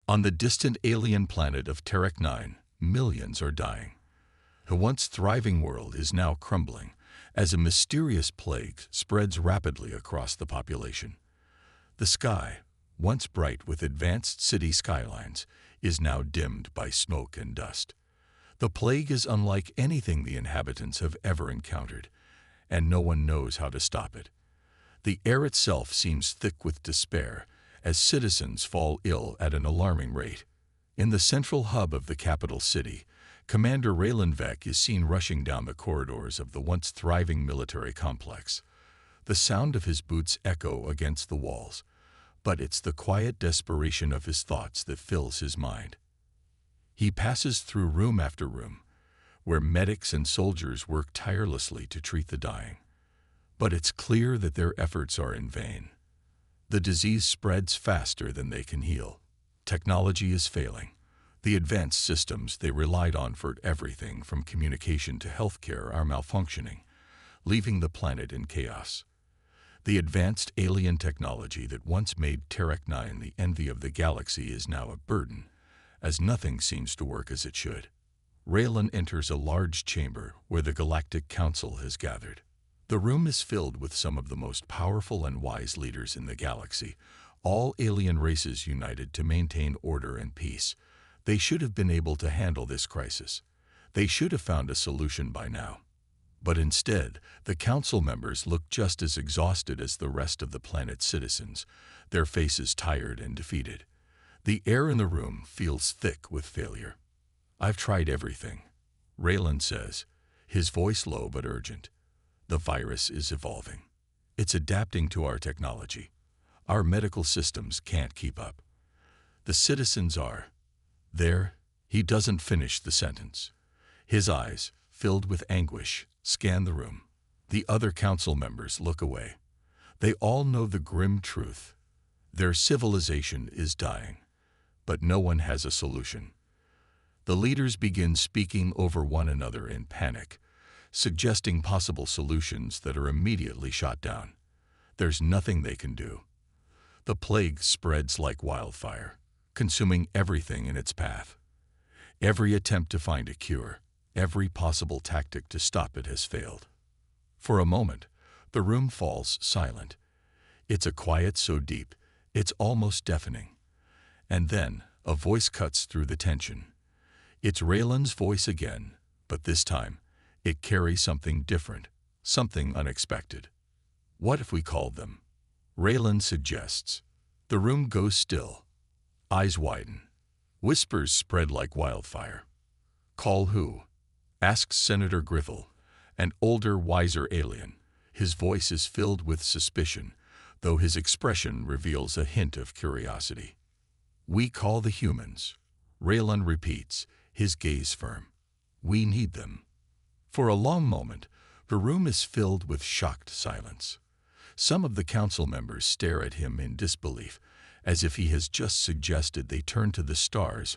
On the distant alien planet of Terek 9, millions are dying. The once thriving world is now crumbling as a mysterious plague spreads rapidly across the population. The sky, once bright with advanced city skylines, is now dimmed by smoke and dust. The plague is unlike anything the inhabitants have ever encountered, and no one knows how to stop it. The air itself seems thick with despair as citizens fall ill at an alarming rate. In the central hub of the capital city, Commander Raylan Vec is seen rushing down the corridors of the once thriving military complex. The sound of his boots echo against the walls, but it's the quiet desperation of his thoughts that fills his mind. He passes through room after room, where medics and soldiers work tirelessly to treat the dying. But it's clear that their efforts are in vain. The disease spreads faster than they can heal. Technology is failing. The advanced systems they relied on for everything from communication to healthcare are malfunctioning, leaving the planet in chaos. The advanced alien technology that once made Terek 9 the envy of the galaxy is now a burden, as nothing seems to work as it should. Raylan enters a large chamber where the Galactic Council has gathered. The room is filled with some of the most powerful and wise leaders in the galaxy, all alien races united to maintain order and peace. They should have been able to handle this crisis. They should have found a solution by now. But instead, the council members look just as exhausted as the rest of the planet's citizens, their faces tired and defeated. The air in the room feels thick with failure. "I've tried everything," Raylan says, his voice low but urgent. "The virus is evolving. It's adapting to our technology. Our medical systems can't keep up. The citizens are..." There, he doesn't finish the sentence. His eyes, filled with anguish, scan the room. The other council members look away. They all know the grim truth. Their civilization is dying, but no one has a solution. The leaders begin speaking over one another in panic, suggesting possible solutions that are immediately shot down. There's nothing they can do. The plague spreads like wildfire, consuming everything in its path. Every attempt to find a cure, every possible tactic to stop it has failed. For a moment, the room falls silent. It's a quiet so deep, it's almost deafening. And then, a voice cuts through the tension. It's Raylan's voice again, but this time, it carries something different, something unexpected. "What if we called them?" Raylan suggests. The room goes still. Eyes widen. Whispers spread like wildfire. "Call who?" asks Senator Grithel, an older, wiser alien. His voice is filled with suspicion, though his expression reveals a hint of curiosity. "We call the humans," Raylan repeats, his gaze firm. "We need them." For a long moment, the room is filled with shocked silence. Some of the council members stare at him in disbelief, as if he has just suggested they turn to the stars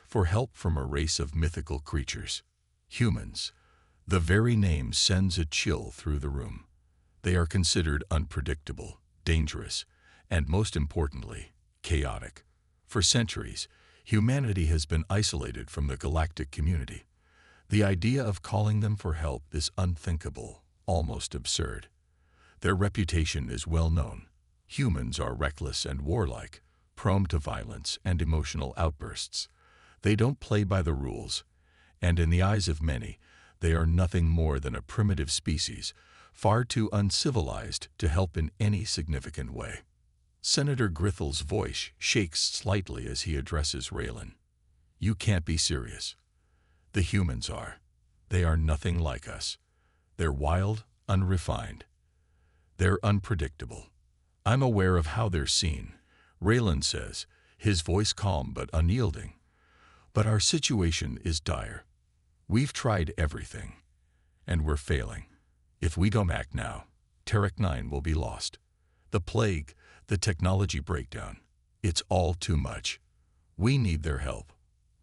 for help from a race of mythical creatures. Humans. The very name sends a chill through the room. They are considered unpredictable, dangerous, and most importantly, chaotic. For centuries, humanity has been isolated from the galactic community. The idea of calling them for help is unthinkable, almost absurd. Their reputation is well known. Humans are reckless and warlike, prone to violence and emotional outbursts. They don't play by the rules, and in the eyes of many, they are nothing more than a primitive species, far too uncivilized to help in any significant way. Senator Grithel's voice shakes slightly as he addresses Raylan. "You can't be serious. The humans are. They are nothing like us. They're wild, unrefined. They're unpredictable. I'm aware of how they're seen," Raylan says, his voice calm but unyielding. "But our situation is dire. We've tried everything, and we're failing. If we don't act now, Terek 9 will be lost. The plague, the technology breakdown, it's all too much. We need their help.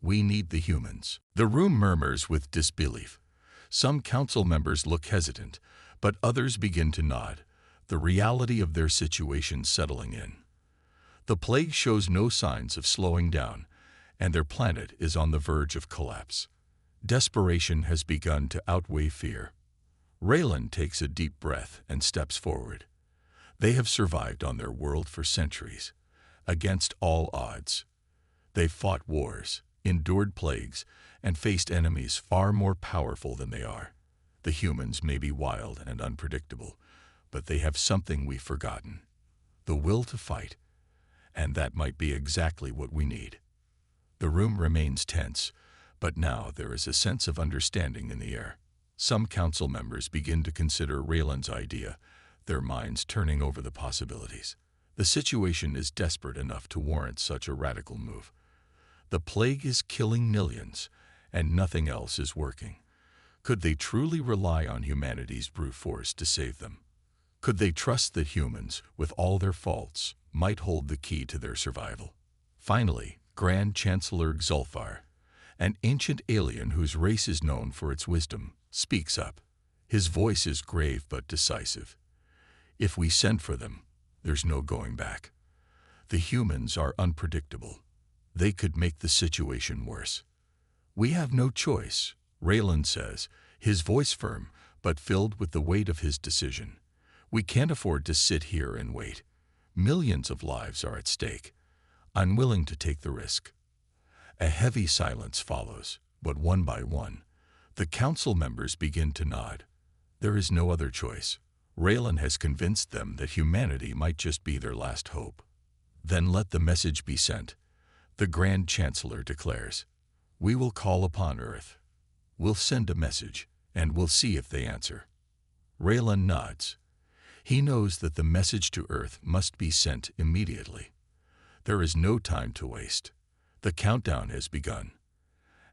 We need the humans." The room murmurs with disbelief. Some council members look hesitant, but others begin to nod, the reality of their situation settling in. The plague shows no signs of slowing down, and their planet is on the verge of collapse. Desperation has begun to outweigh fear. Raylan takes a deep breath and steps forward. They have survived on their world for centuries, against all odds. They've fought wars, endured plagues, and faced enemies far more powerful than they are. The humans may be wild and unpredictable, but they have something we've forgotten: the will to fight. And that might be exactly what we need. The room remains tense, but now there is a sense of understanding in the air. Some council members begin to consider Raylan's idea, their minds turning over the possibilities. The situation is desperate enough to warrant such a radical move. The plague is killing millions, and nothing else is working. Could they truly rely on humanity's brute force to save them? Could they trust that humans, with all their faults, might hold the key to their survival? Finally, Grand Chancellor Xulfar, an ancient alien whose race is known for its wisdom, speaks up. His voice is grave but decisive. If we send for them, there's no going back. The humans are unpredictable. They could make the situation worse. We have no choice, Raylan says, his voice firm, but filled with the weight of his decision. We can't afford to sit here and wait. Millions of lives are at stake. I'm willing to take the risk. A heavy silence follows, but one by one, the council members begin to nod. There is no other choice. Raylan has convinced them that humanity might just be their last hope. Then let the message be sent, the Grand Chancellor declares. We will call upon Earth. We'll send a message, and we'll see if they answer. Raylan nods. He knows that the message to Earth must be sent immediately. There is no time to waste. The countdown has begun.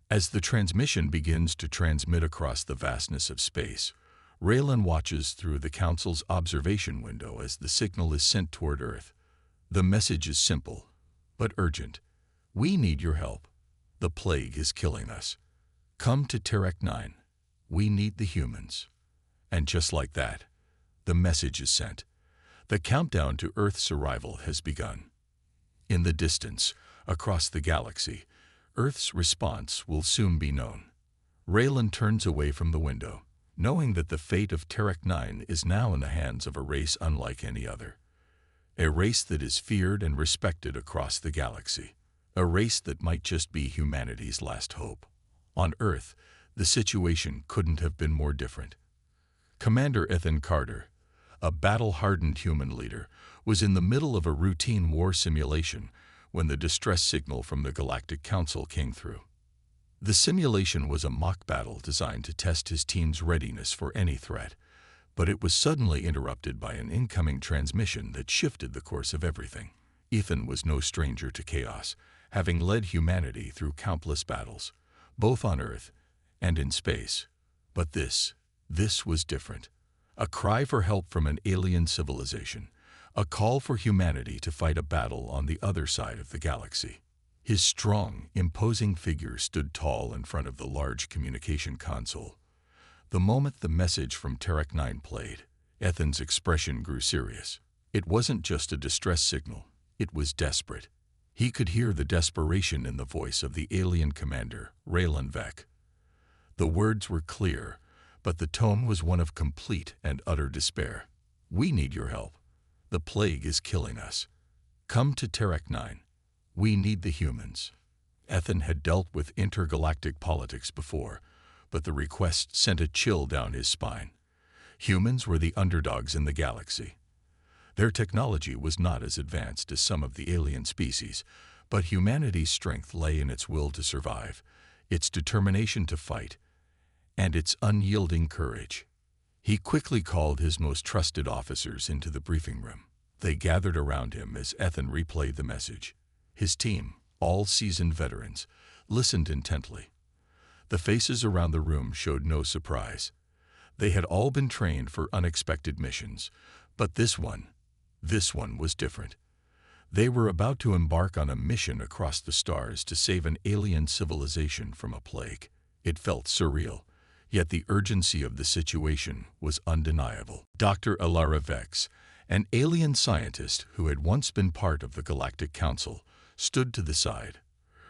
As the transmission begins to transmit across the vastness of space, Raylan watches through the Council's observation window as the signal is sent toward Earth. The message is simple, but urgent. We need your help. The plague is killing us. Come to Terek 9. We need the humans. And just like that, the message is sent. The countdown to Earth's arrival has begun. In the distance, across the galaxy, Earth's response will soon be known. Raylan turns away from the window, knowing that the fate of Terek 9 is now in the hands of a race unlike any other. A race that is feared and respected across the galaxy. A race that might just be humanity's last hope. On Earth, the situation couldn't have been more different. Commander Ethan Carter, a battle-hardened human leader, was in the middle of a routine war simulation when the distress signal from the Galactic Council came through. The simulation was a mock battle designed to test his team's readiness for any threat, but it was suddenly interrupted by an incoming transmission that shifted the course of everything. Ethan was no stranger to chaos, having led humanity through countless battles, both on Earth and in space. But this was different. A cry for help from an alien civilization, a call for humanity to fight a battle on the other side of the galaxy. His strong, imposing figure stood tall in front of the large communication console. The moment the message from Terek 9 played, Ethan's expression grew serious. It wasn't just a distress signal, it was desperate. He could hear the desperation in the voice of the alien commander, Raylan Vec. The words were clear, but the tone was one of complete and utter despair. We need your help. The plague is killing us. Come to Terek 9. We need the humans. Ethan had dealt with intergalactic politics before, but the request sent a chill down his spine. Humans were the underdogs in the galaxy. Their technology was not as advanced as some of the alien species, but humanity's strength lay in its will to survive, its determination to fight, and its unyielding courage. He quickly called his most trusted officers into the briefing room. They gathered around him as Ethan replayed the message. His team, all seasoned veterans, listened intently. The faces around the room showed no surprise. They had all been trained for unexpected missions, but this one was different. They were about to embark on a mission across the stars to save an alien civilization from a plague. It felt surreal, yet the urgency of the situation was undeniable. Dr. Alara Vex, an alien scientist who had once been part of the Galactic Council, stood to the side.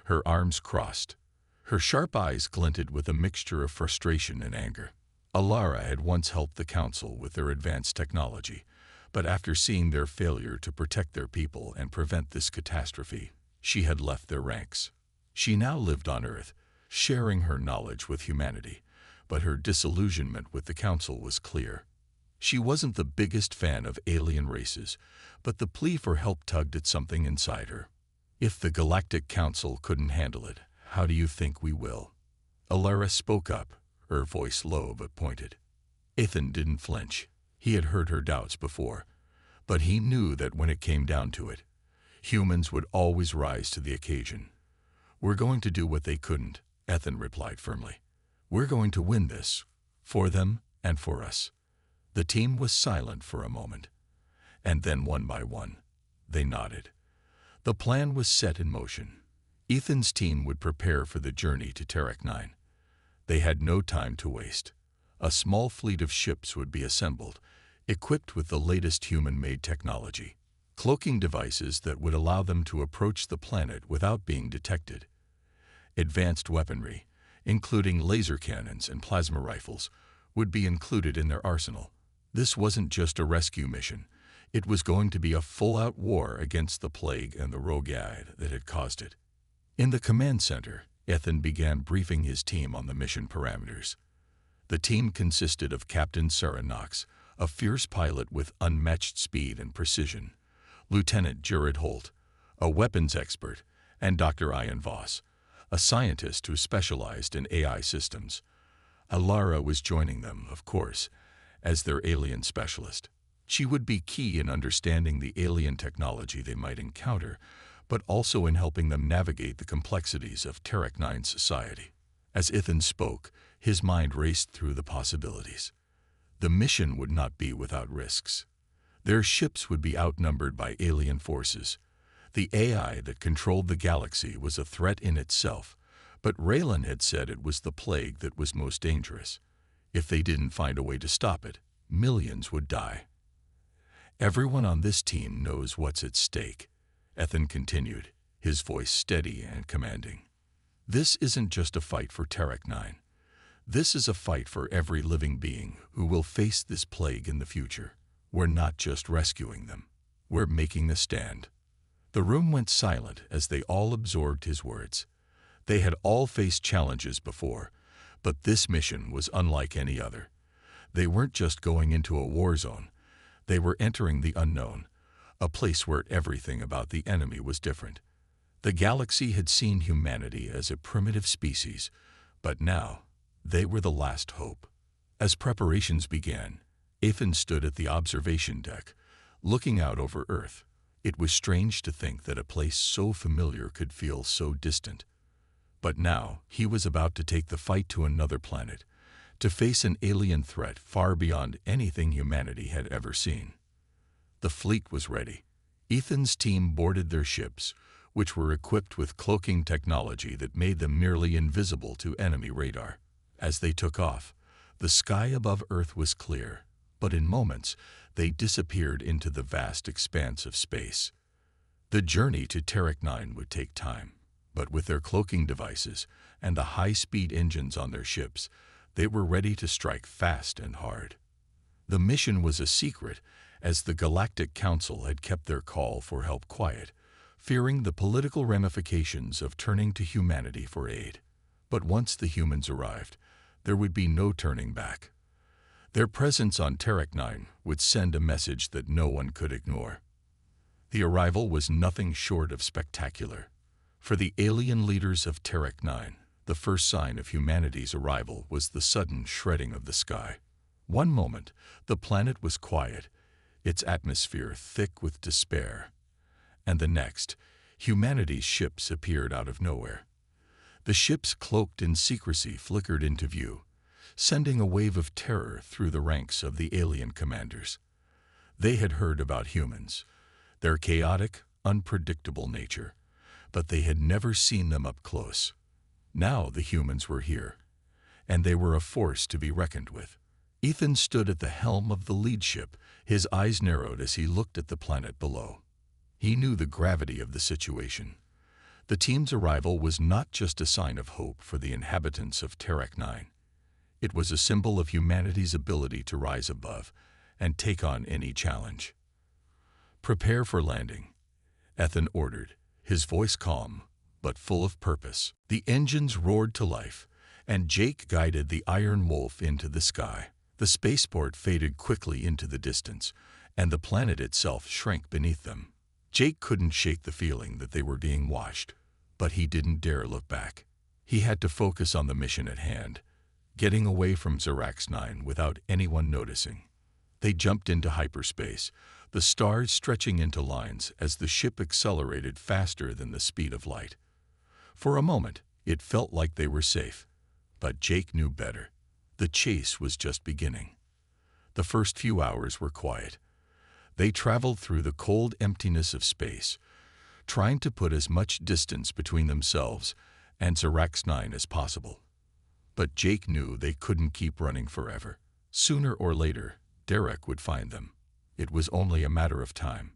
her arms crossed. Her sharp eyes glinted with a mixture of frustration and anger. Alara had once helped the Council with their advanced technology, but after seeing their failure to protect their people and prevent this catastrophe, she had left their ranks. She now lived on Earth, sharing her knowledge with humanity, but her disillusionment with the Council was clear. She wasn't the biggest fan of alien races, but the plea for help tugged at something inside her. If the Galactic Council couldn't handle it, how do you think we will? Alara spoke up, her voice low but pointed. Ethan didn't flinch. He had heard her doubts before, but he knew that when it came down to it, humans would always rise to the occasion. We're going to do what they couldn't, Ethan replied firmly. We're going to win this, for them and for us. The team was silent for a moment, and then one by one, they nodded. The plan was set in motion. Ethan's team would prepare for the journey to Terek 9. They had no time to waste. A small fleet of ships would be assembled, equipped with the latest human-made technology, cloaking devices that would allow them to approach the planet without being detected. Advanced weaponry, including laser cannons and plasma rifles, would be included in their arsenal. This wasn't just a rescue mission. It was going to be a full-out war against the plague and the rogueide that had caused it. In the command center, Ethan began briefing his team on the mission parameters. The team consisted of Captain Sarah Knox, a fierce pilot with unmatched speed and precision, Lieutenant Jared Holt, a weapons expert, and Dr. Ian Voss, a scientist who specialized in AI systems. Alara was joining them, of course, as their alien specialist. She would be key in understanding the alien technology they might encounter, but also in helping them navigate the complexities of Terek 9 society. As Ethan spoke, his mind raced through the possibilities. The mission would not be without risks. Their ships would be outnumbered by alien forces. The AI that controlled the galaxy was a threat in itself, but Raylan had said it was the plague that was most dangerous. If they didn't find a way to stop it, millions would die. Everyone on this team knows what's at stake, Ethan continued, his voice steady and commanding. This isn't just a fight for Terek 9. This is a fight for every living being who will face this plague in the future. We're not just rescuing them. We're making a stand. The room went silent as they all absorbed his words. They had all faced challenges before, but this mission was unlike any other. They weren't just going into a war zone. They were entering the unknown, a place where everything about the enemy was different. The galaxy had seen humanity as a primitive species, but now they were the last hope. As preparations began, Ethan stood at the observation deck, looking out over Earth. It was strange to think that a place so familiar could feel so distant. But now he was about to take the fight to another planet, to face an alien threat far beyond anything humanity had ever seen. The fleet was ready. Ethan's team boarded their ships, which were equipped with cloaking technology that made them nearly invisible to enemy radar. As they took off, the sky above Earth was clear, but in moments they disappeared into the vast expanse of space. The journey to Terek 9 would take time, but with their cloaking devices and the high-speed engines on their ships, they were ready to strike fast and hard. The mission was a secret, as the Galactic Council had kept their call for help quiet, fearing the political ramifications of turning to humanity for aid. But once the humans arrived, there would be no turning back. Their presence on Terek 9 would send a message that no one could ignore. The arrival was nothing short of spectacular. For the alien leaders of Terek 9, the first sign of humanity's arrival was the sudden shredding of the sky. One moment, the planet was quiet, its atmosphere thick with despair. And the next, humanity's ships appeared out of nowhere. The ships cloaked in secrecy flickered into view, sending a wave of terror through the ranks of the alien commanders. They had heard about humans, their chaotic, unpredictable nature, but they had never seen them up close. Now the humans were here, and they were a force to be reckoned with. Ethan stood at the helm of the lead ship, his eyes narrowed as he looked at the planet below. He knew the gravity of the situation. The team's arrival was not just a sign of hope for the inhabitants of Terek 9. It was a symbol of humanity's ability to rise above and take on any challenge. "Prepare for landing," Ethan ordered, his voice calm but full of purpose. The engines roared to life, and Jake guided the Iron Wolf into the sky. The spaceport faded quickly into the distance, and the planet itself shrank beneath them. Jake couldn't shake the feeling that they were being watched, but he didn't dare look back. He had to focus on the mission at hand, getting away from Xerax 9 without anyone noticing. They jumped into hyperspace, the stars stretching into lines as the ship accelerated faster than the speed of light. For a moment, it felt like they were safe, but Jake knew better. The chase was just beginning. The first few hours were quiet. They traveled through the cold emptiness of space, trying to put as much distance between themselves and Xerax 9 as possible. But Jake knew they couldn't keep running forever. Sooner or later, Derek would find them. It was only a matter of time.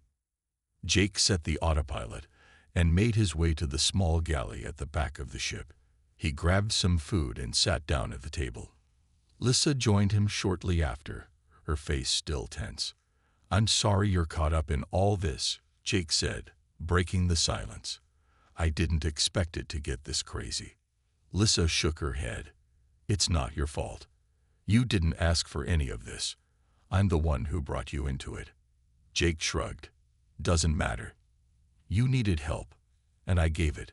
Jake set the autopilot and made his way to the small galley at the back of the ship. He grabbed some food and sat down at the table. Lissa joined him shortly after, her face still tense. "I'm sorry you're caught up in all this," Jake said, breaking the silence. "I didn't expect it to get this crazy." Lissa shook her head. "It's not your fault. You didn't ask for any of this. I'm the one who brought you into it." Jake shrugged. "Doesn't matter. You needed help, and I gave it.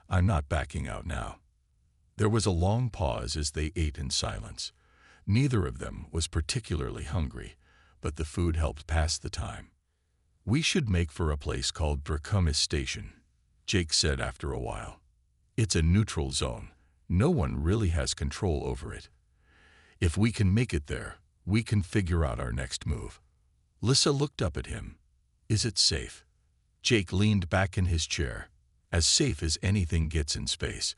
I'm not backing out now." There was a long pause as they ate in silence. Neither of them was particularly hungry, but the food helped pass the time. "We should make for a place called Draconis Station," Jake said after a while. "It's a neutral zone. No one really has control over it. If we can make it there, we can figure out our next move." Lissa looked up at him. "Is it safe?" Jake leaned back in his chair. "As safe as anything gets in space.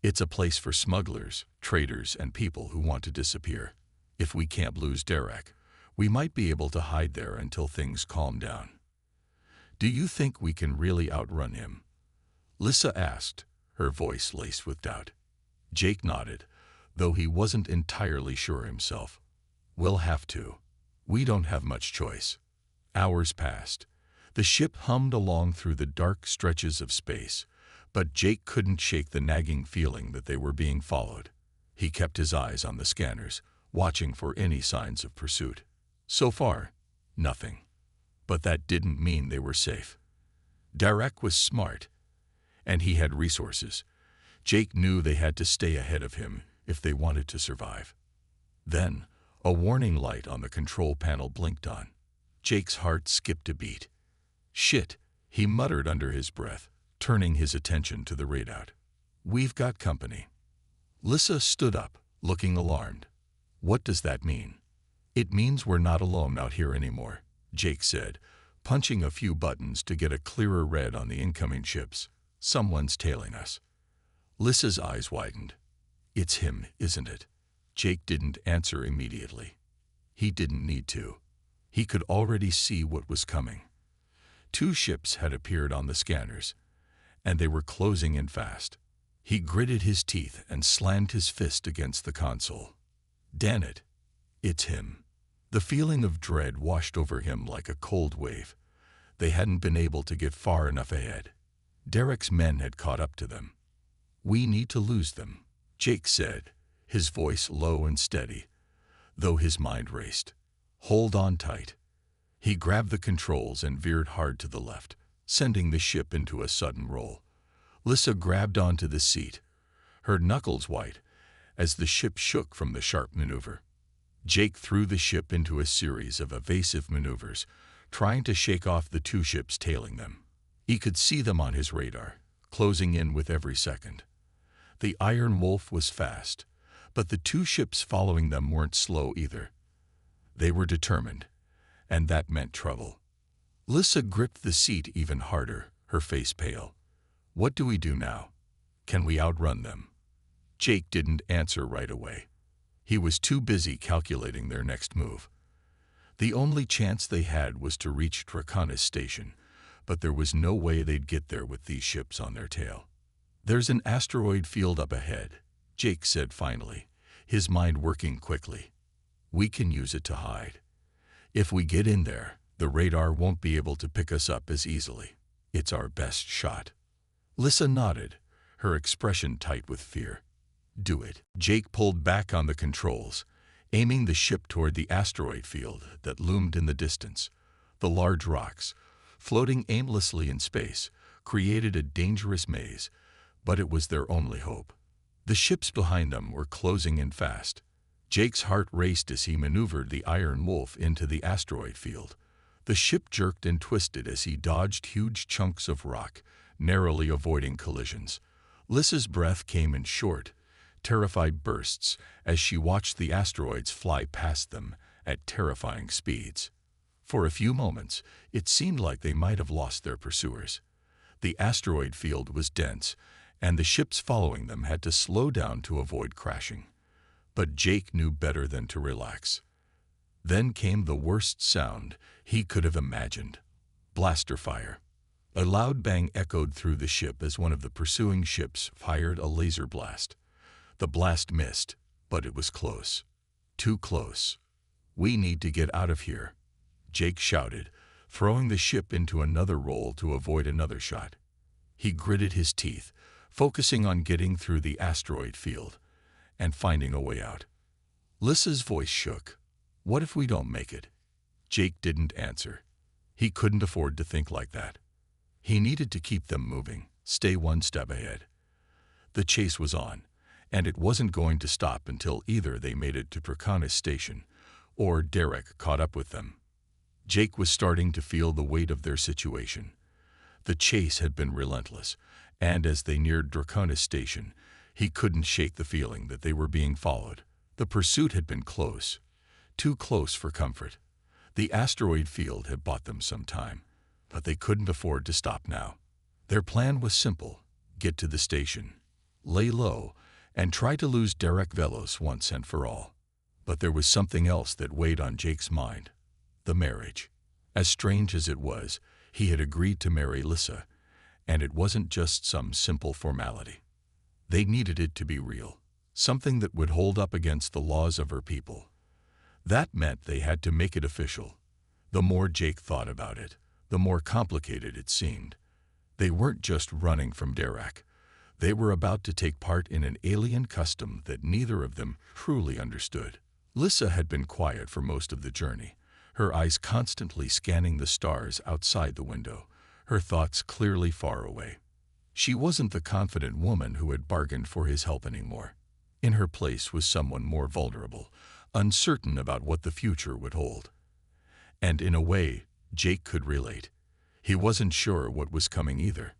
It's a place for smugglers, traders, and people who want to disappear. If we can't lose Derek, we might be able to hide there until things calm down." "Do you think we can really outrun him?" Lissa asked, her voice laced with doubt. Jake nodded, though he wasn't entirely sure himself. "We'll have to. We don't have much choice." Hours passed. The ship hummed along through the dark stretches of space, but Jake couldn't shake the nagging feeling that they were being followed. He kept his eyes on the scanners, watching for any signs of pursuit. So far, nothing. But that didn't mean they were safe. Derek was smart, and he had resources. Jake knew they had to stay ahead of him if they wanted to survive. Then, a warning light on the control panel blinked on. Jake's heart skipped a beat. "Shit," he muttered under his breath, turning his attention to the readout. "We've got company." Lissa stood up, looking alarmed. "What does that mean?" "It means we're not alone out here anymore," Jake said, punching a few buttons to get a clearer read on the incoming ships. "Someone's tailing us." Lissa's eyes widened. "It's him, isn't it?" Jake didn't answer immediately. He didn't need to. He could already see what was coming. 2 ships had appeared on the scanners, and they were closing in fast. He gritted his teeth and slammed his fist against the console. "Damn it. It's him." The feeling of dread washed over him like a cold wave. They hadn't been able to get far enough ahead. Derek's men had caught up to them. "We need to lose them," Jake said, his voice low and steady, though his mind raced. "Hold on tight." He grabbed the controls and veered hard to the left, sending the ship into a sudden roll. Lissa grabbed onto the seat, her knuckles white, as the ship shook from the sharp maneuver. Jake threw the ship into a series of evasive maneuvers, trying to shake off the 2 ships tailing them. He could see them on his radar, closing in with every second. The Iron Wolf was fast, but the 2 ships following them weren't slow either. They were determined, and that meant trouble. Lissa gripped the seat even harder, her face pale. "What do we do now? Can we outrun them?" Jake didn't answer right away. He was too busy calculating their next move. The only chance they had was to reach Draconis Station, but there was no way they'd get there with these ships on their tail. "There's an asteroid field up ahead," Jake said finally, his mind working quickly. "We can use it to hide. If we get in there, the radar won't be able to pick us up as easily. It's our best shot." Lissa nodded, her expression tight with fear. "Do it." Jake pulled back on the controls, aiming the ship toward the asteroid field that loomed in the distance. The large rocks, floating aimlessly in space, created a dangerous maze, but it was their only hope. The ships behind them were closing in fast. Jake's heart raced as he maneuvered the Iron Wolf into the asteroid field. The ship jerked and twisted as he dodged huge chunks of rock, narrowly avoiding collisions. Lissa's breath came in short, terrified bursts as she watched the asteroids fly past them at terrifying speeds. For a few moments, it seemed like they might have lost their pursuers. The asteroid field was dense, and the ships following them had to slow down to avoid crashing. But Jake knew better than to relax. Then came the worst sound he could have imagined: blaster fire. A loud bang echoed through the ship as one of the pursuing ships fired a laser blast. The blast missed, but it was close. Too close. "We need to get out of here," Jake shouted, throwing the ship into another roll to avoid another shot. He gritted his teeth, focusing on getting through the asteroid field and finding a way out. Lissa's voice shook. "What if we don't make it?" Jake didn't answer. He couldn't afford to think like that. He needed to keep them moving, stay one step ahead. The chase was on, and it wasn't going to stop until either they made it to Pracanis Station or Derek caught up with them. Jake was starting to feel the weight of their situation. The chase had been relentless, and as they neared Draconis Station, he couldn't shake the feeling that they were being followed. The pursuit had been close, too close for comfort. The asteroid field had bought them some time, but they couldn't afford to stop now. Their plan was simple: get to the station, lay low, and try to lose Derek Velos once and for all. But there was something else that weighed on Jake's mind: the marriage. As strange as it was, he had agreed to marry Lissa, and it wasn't just some simple formality. They needed it to be real, something that would hold up against the laws of her people. That meant they had to make it official. The more Jake thought about it, the more complicated it seemed. They weren't just running from Derek. They were about to take part in an alien custom that neither of them truly understood. Lissa had been quiet for most of the journey, her eyes constantly scanning the stars outside the window, her thoughts clearly far away. She wasn't the confident woman who had bargained for his help anymore. In her place was someone more vulnerable, uncertain about what the future would hold. And in a way, Jake could relate. He wasn't sure what was coming either.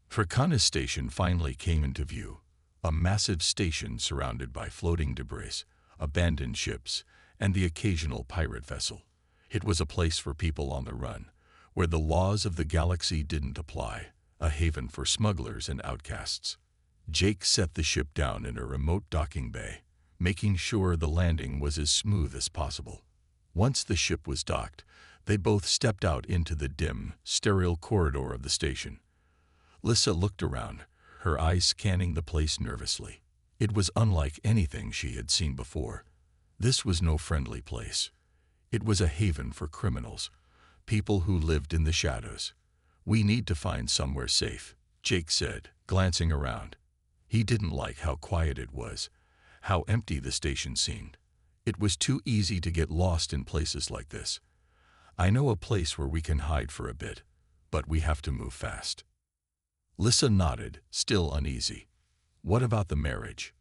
Pracanis Station finally came into view, a massive station surrounded by floating debris, abandoned ships, and the occasional pirate vessel. It was a place for people on the run, where the laws of the galaxy didn't apply, a haven for smugglers and outcasts. Jake set the ship down in a remote docking bay, making sure the landing was as smooth as possible. Once the ship was docked, they both stepped out into the dim, sterile corridor of the station. Lissa looked around, her eyes scanning the place nervously. It was unlike anything she had seen before. This was no friendly place. It was a haven for criminals, people who lived in the shadows. "We need to find somewhere safe," Jake said, glancing around. He didn't like how quiet it was, how empty the station seemed. It was too easy to get lost in places like this. "I know a place where we can hide for a bit, but we have to move fast." Lissa nodded, still uneasy. "What about the marriage?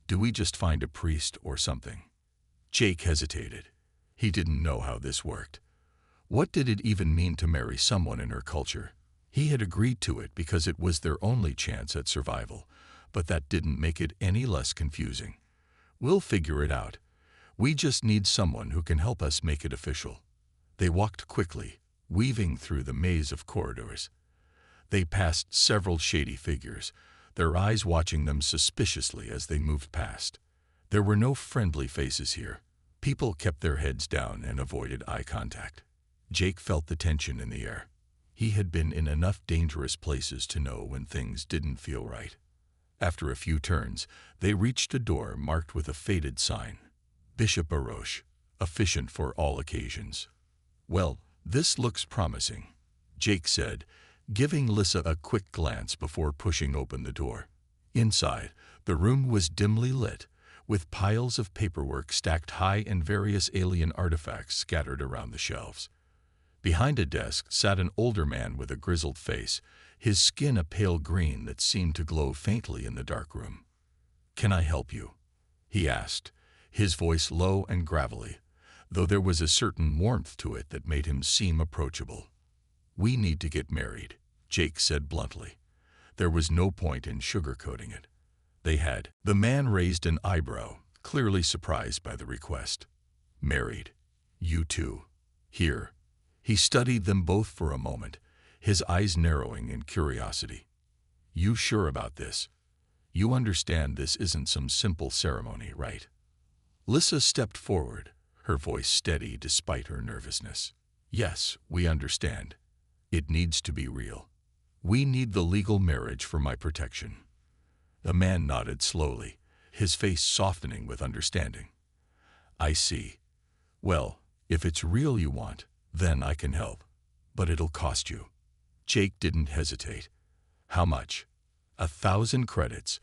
Do we just find a priest or something?" Jake hesitated. He didn't know how this worked. What did it even mean to marry someone in her culture? He had agreed to it because it was their only chance at survival, but that didn't make it any less confusing. "We'll figure it out. We just need someone who can help us make it official." They walked quickly, weaving through the maze of corridors. They passed several shady figures, their eyes watching them suspiciously as they moved past. There were no friendly faces here. People kept their heads down and avoided eye contact. Jake felt the tension in the air. He had been in enough dangerous places to know when things didn't feel right. After a few turns, they reached a door marked with a faded sign. Bishop Arosh, efficient for all occasions. Well, this looks promising, Jake said, giving Lissa a quick glance before pushing open the door. Inside, the room was dimly lit, with piles of paperwork stacked high and various alien artifacts scattered around the shelves. Behind a desk sat an older man with a grizzled face, his skin a pale green that seemed to glow faintly in the dark room. "Can I help you?" he asked, his voice low and gravelly, though there was a certain warmth to it that made him seem approachable. "We need to get married," Jake said bluntly. There was no point in sugarcoating it. They had. The man raised an eyebrow, clearly surprised by the request. "Married? You too? Here?" He studied them both for a moment, his eyes narrowing in curiosity. "You sure about this? You understand this isn't some simple ceremony, right?" Lissa stepped forward, her voice steady despite her nervousness. "Yes, we understand. It needs to be real. We need the legal marriage for my protection." The man nodded slowly, his face softening with understanding. "I see. Well, if it's real you want, then I can help. But it'll cost you." Jake didn't hesitate. "How much?" 1,000 credits.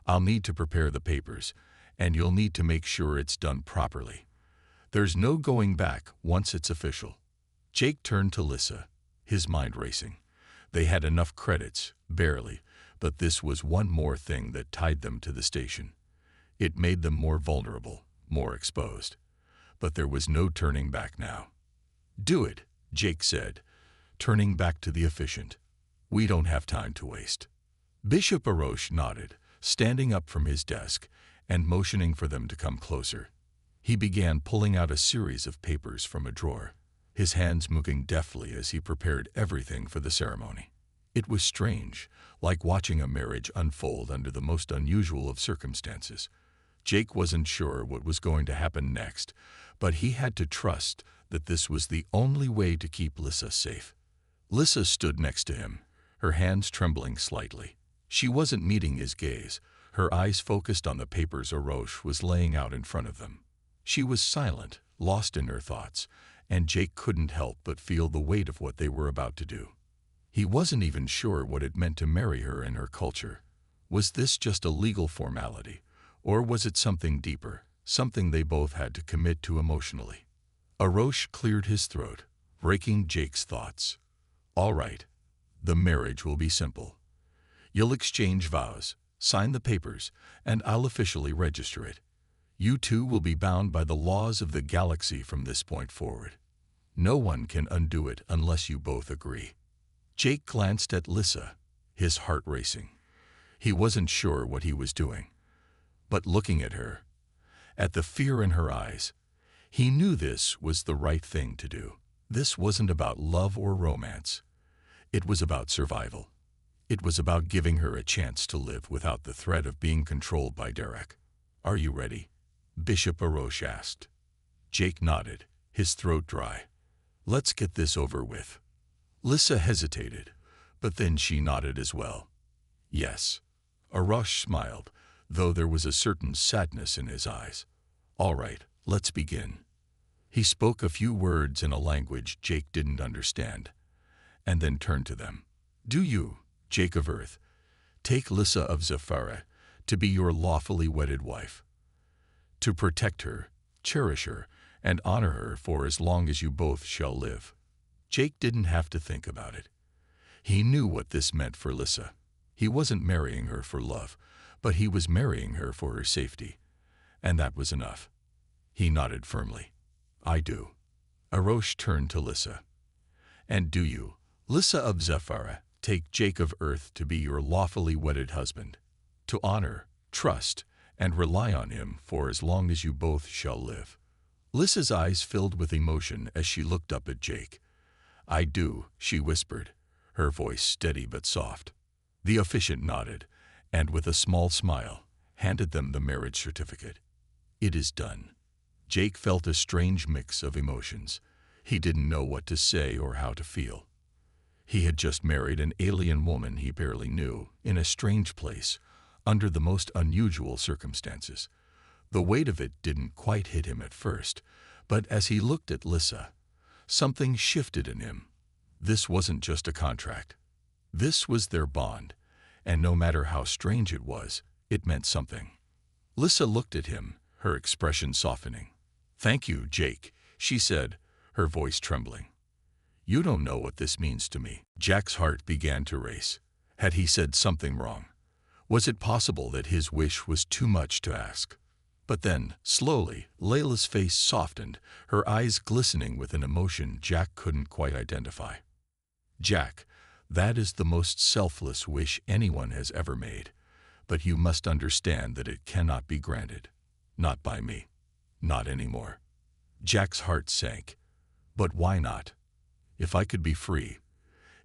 I'll need to prepare the papers, and you'll need to make sure it's done properly. There's no going back once it's official." Jake turned to Lissa, his mind racing. They had enough credits, barely, but this was one more thing that tied them to the station. It made them more vulnerable, more exposed. But there was no turning back now. "Do it," Jake said, turning back to the officiant. "We don't have time to waste." Bishop Arosh nodded, standing up from his desk and motioning for them to come closer. He began pulling out a series of papers from a drawer, his hands moving deftly as he prepared everything for the ceremony. It was strange, like watching a marriage unfold under the most unusual of circumstances. Jake wasn't sure what was going to happen next, but he had to trust that this was the only way to keep Lissa safe. Lissa stood next to him, her hands trembling slightly. She wasn't meeting his gaze, her eyes focused on the papers Arosh was laying out in front of them. She was silent, lost in her thoughts, and Jake couldn't help but feel the weight of what they were about to do. He wasn't even sure what it meant to marry her in her culture. Was this just a legal formality, or was it something deeper, something they both had to commit to emotionally? Arosh cleared his throat, breaking Jake's thoughts. "All right. The marriage will be simple. You'll exchange vows, sign the papers, and I'll officially register it. You two will be bound by the laws of the galaxy from this point forward. No one can undo it unless you both agree." Jake glanced at Lissa, his heart racing. He wasn't sure what he was doing, but looking at her, at the fear in her eyes, he knew this was the right thing to do. This wasn't about love or romance. It was about survival. It was about giving her a chance to live without the threat of being controlled by Derek. "Are you ready?" Bishop Arosh asked. Jake nodded, his throat dry. "Let's get this over with." Lissa hesitated, but then she nodded as well. "Yes." Arosh smiled, though there was a certain sadness in his eyes. "All right, let's begin." He spoke a few words in a language Jake didn't understand, and then turned to them. "Do you, Jake of Earth, take Lissa of Zafara to be your lawfully wedded wife, to protect her, cherish her, and honor her for as long as you both shall live?" Jake didn't have to think about it. He knew what this meant for Lissa. He wasn't marrying her for love, but he was marrying her for her safety, and that was enough. He nodded firmly. "I do." Arosh turned to Lissa. "And do you, Lissa of Zafara, take Jake of Earth to be your lawfully wedded husband, to honor, trust, and rely on him for as long as you both shall live?" Lissa's eyes filled with emotion as she looked up at Jake. "I do," she whispered, her voice steady but soft. The officiant nodded, and with a small smile, handed them the marriage certificate. "It is done." Jake felt a strange mix of emotions. He didn't know what to say or how to feel. He had just married an alien woman he barely knew, in a strange place, under the most unusual circumstances. The weight of it didn't quite hit him at first, but as he looked at Lissa, something shifted in him. This wasn't just a contract. This was their bond, and no matter how strange it was, it meant something. Lissa looked at him, her expression softening. "Thank you, Jake," she said, her voice trembling. "You don't know what this means to me." Jack's heart began to race. Had he said something wrong? Was it possible that his wish was too much to ask? But then, slowly, Layla's face softened, her eyes glistening with an emotion Jack couldn't quite identify. "Jack, that is the most selfless wish anyone has ever made, but you must understand that it cannot be granted. Not by me. Not anymore." Jack's heart sank. But why not? If I could be free,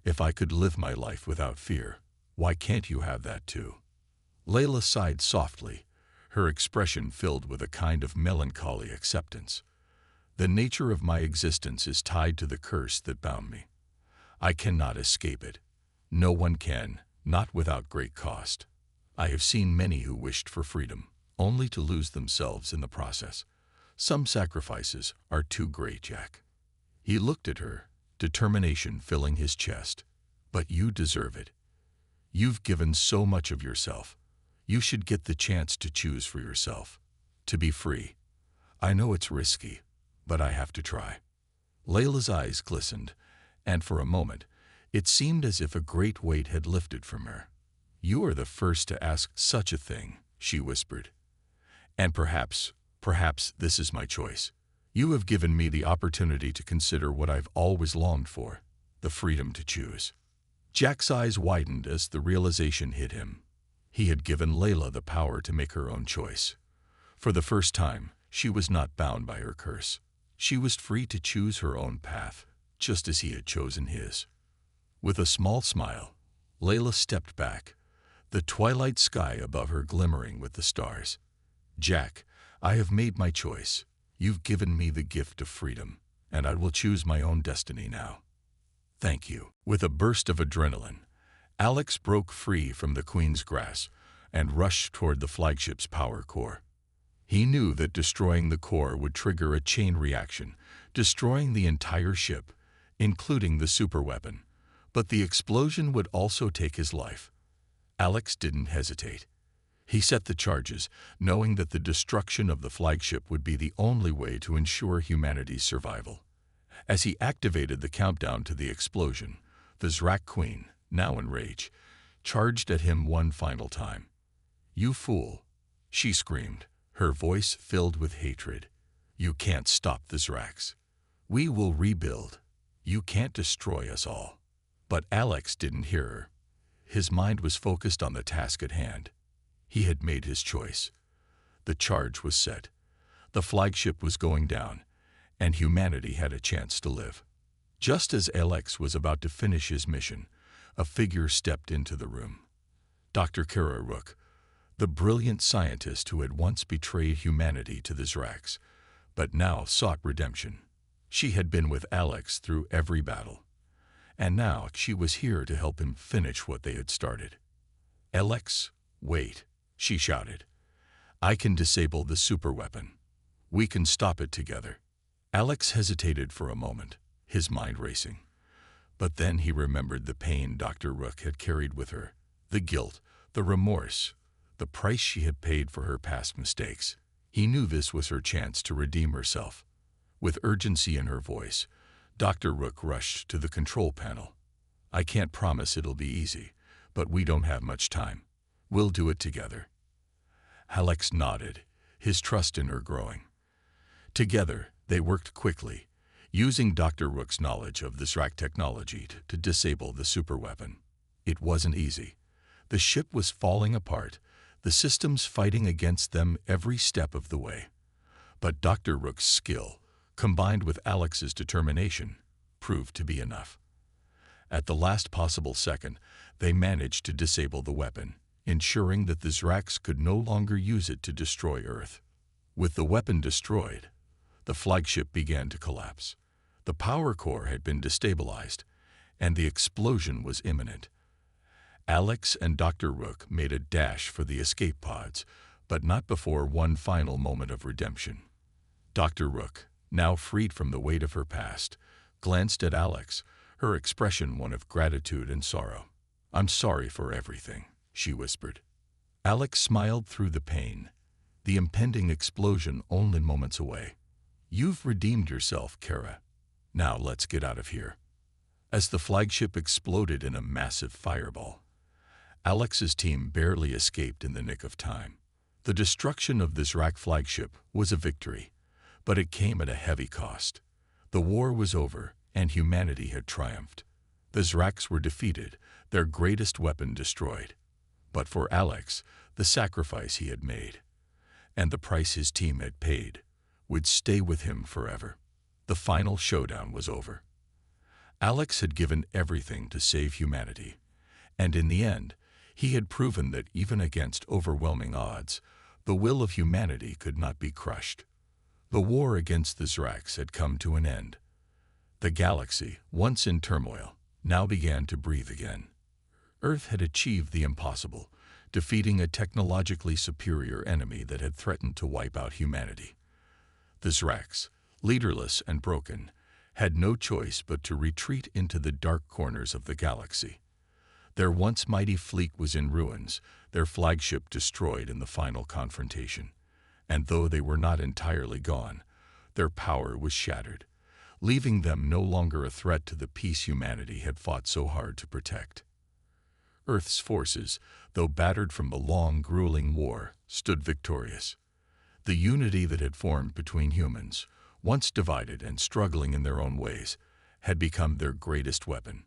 if I could live my life without fear, why can't you have that too? Layla sighed softly, her expression filled with a kind of melancholy acceptance. "The nature of my existence is tied to the curse that bound me. I cannot escape it. No one can, not without great cost. I have seen many who wished for freedom, only to lose themselves in the process. Some sacrifices are too great, Jack." He looked at her, determination filling his chest. "But you deserve it. You've given so much of yourself. You should get the chance to choose for yourself, to be free. I know it's risky, but I have to try." Layla's eyes glistened, and for a moment, it seemed as if a great weight had lifted from her. "You are the first to ask such a thing," she whispered. "And perhaps this is my choice. You have given me the opportunity to consider what I've always longed for, the freedom to choose." Jack's eyes widened as the realization hit him. He had given Layla the power to make her own choice. For the first time, she was not bound by her curse. She was free to choose her own path, just as he had chosen his. With a small smile, Layla stepped back, the twilight sky above her glimmering with the stars. "Jack, I have made my choice. You've given me the gift of freedom, and I will choose my own destiny now. Thank you." With a burst of adrenaline, Alex broke free from the Queen's grasp and rushed toward the flagship's power core. He knew that destroying the core would trigger a chain reaction, destroying the entire ship, including the superweapon. But the explosion would also take his life. Alex didn't hesitate. He set the charges, knowing that the destruction of the flagship would be the only way to ensure humanity's survival. As he activated the countdown to the explosion, the Zrak Queen, now in rage, charged at him one final time. "You fool!" she screamed, her voice filled with hatred. "You can't stop the Zraks. We will rebuild. You can't destroy us all." But Alex didn't hear her. His mind was focused on the task at hand. He had made his choice. The charge was set. The flagship was going down, and humanity had a chance to live. Just as Alex was about to finish his mission, a figure stepped into the room. Dr. Kara Rook, the brilliant scientist who had once betrayed humanity to the Zraks, but now sought redemption. She had been with Alex through every battle, and now she was here to help him finish what they had started. "Alex, wait," she shouted. "I can disable the superweapon. We can stop it together." Alex hesitated for a moment, his mind racing. But then he remembered the pain Dr. Rook had carried with her, the guilt, the remorse, the price she had paid for her past mistakes. He knew this was her chance to redeem herself. With urgency in her voice, Dr. Rook rushed to the control panel. "I can't promise it'll be easy, but we don't have much time. We'll do it together." Alex nodded, his trust in her growing. Together, they worked quickly, using Dr. Rook's knowledge of the Zrak technology to disable the superweapon. It wasn't easy. The ship was falling apart, the systems fighting against them every step of the way. But Dr. Rook's skill, combined with Alex's determination, proved to be enough. At the last possible second, they managed to disable the weapon, ensuring that the Zraks could no longer use it to destroy Earth. With the weapon destroyed, the flagship began to collapse. The power core had been destabilized, and the explosion was imminent. Alex and Dr. Rook made a dash for the escape pods, but not before one final moment of redemption. Dr. Rook, now freed from the weight of her past, glanced at Alex, her expression one of gratitude and sorrow. "I'm sorry for everything," she whispered. Alex smiled through the pain, the impending explosion only moments away. "You've redeemed yourself, Kara. Now let's get out of here." As the flagship exploded in a massive fireball, Alex's team barely escaped in the nick of time. The destruction of the Zrak flagship was a victory, but it came at a heavy cost. The war was over, and humanity had triumphed. The Zraks were defeated, their greatest weapon destroyed. But for Alex, the sacrifice he had made, and the price his team had paid, would stay with him forever. The final showdown was over. Alex had given everything to save humanity, and in the end, he had proven that even against overwhelming odds, the will of humanity could not be crushed. The war against the Zraks had come to an end. The galaxy, once in turmoil, now began to breathe again. Earth had achieved the impossible, defeating a technologically superior enemy that had threatened to wipe out humanity. The Zraks, leaderless and broken, had no choice but to retreat into the dark corners of the galaxy. Their once mighty fleet was in ruins, their flagship destroyed in the final confrontation. And though they were not entirely gone, their power was shattered, leaving them no longer a threat to the peace humanity had fought so hard to protect. Earth's forces, though battered from the long, grueling war, stood victorious. The unity that had formed between humans, once divided and struggling in their own ways, had become their greatest weapon.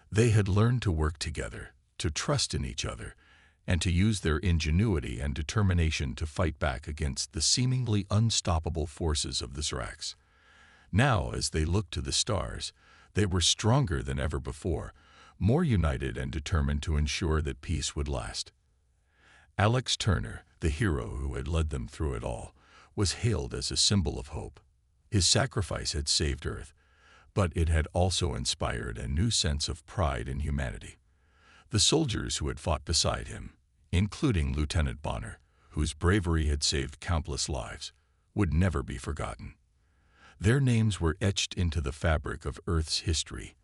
They had learned to work together, to trust in each other, and to use their ingenuity and determination to fight back against the seemingly unstoppable forces of the Zraks. Now, as they looked to the stars, they were stronger than ever before, more united and determined to ensure that peace would last. Alex Turner, the hero who had led them through it all, was hailed as a symbol of hope. His sacrifice had saved Earth, but it had also inspired a new sense of pride in humanity. The soldiers who had fought beside him, including Lieutenant Bonner, whose bravery had saved countless lives, would never be forgotten. Their names were etched into the fabric of Earth's history,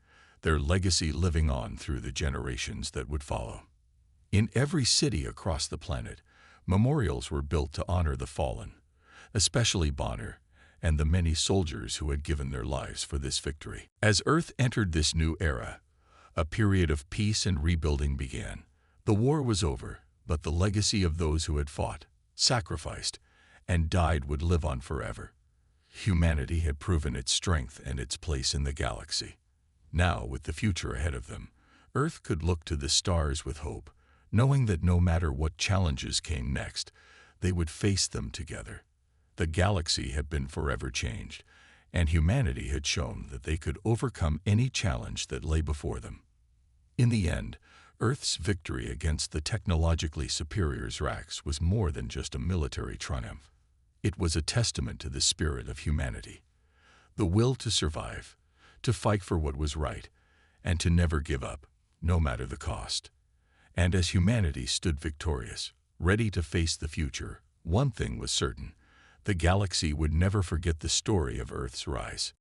their legacy living on through the generations that would follow. In every city across the planet, memorials were built to honor the fallen, especially Bonner and the many soldiers who had given their lives for this victory. As Earth entered this new era, a period of peace and rebuilding began. The war was over, but the legacy of those who had fought, sacrificed, and died would live on forever. Humanity had proven its strength and its place in the galaxy. Now, with the future ahead of them, Earth could look to the stars with hope, knowing that no matter what challenges came next, they would face them together. The galaxy had been forever changed, and humanity had shown that they could overcome any challenge that lay before them. In the end, Earth's victory against the technologically superior Zraks was more than just a military triumph. It was a testament to the spirit of humanity, the will to survive, to fight for what was right, and to never give up, no matter the cost. And as humanity stood victorious, ready to face the future, one thing was certain: the galaxy would never forget the story of Earth's rise.